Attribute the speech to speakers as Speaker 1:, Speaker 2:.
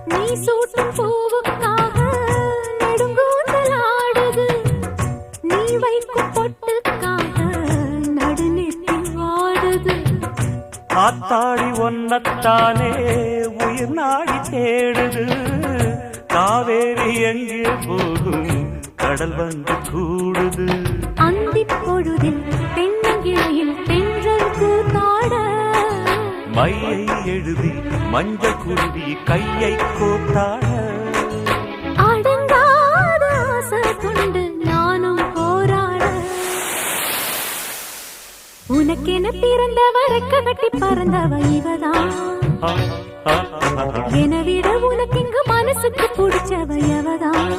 Speaker 1: நீ சூட்டும் பூவுக்காக நெடுங்கூந்தல் ஆடுது. நீ வைக்கும் பொட்டுக்காக நடுநெத்தி வாடுது.
Speaker 2: ஆத்தாடி ஒன்னத்தானே உயிர் நாடி தேடுது. காவேரி எங்கே போகும் கடல் வந்து கூடுது.
Speaker 1: அந்திப் பொழுதில் தென்னங்கிளையில் தென்றல் கூத்தாட
Speaker 2: மையை எழுதி மஞ்சள் குருவி கையை கோத்தாட.
Speaker 1: அடங்காத ஆசை கொண்டு நானும் போராட. உனக்கென பிறந்தவ ரெக்க கட்டி பறந்தவ இவதான். என விட உனக்கு இங்கு மனசுக்கு பிடிச்சவ எவதான்.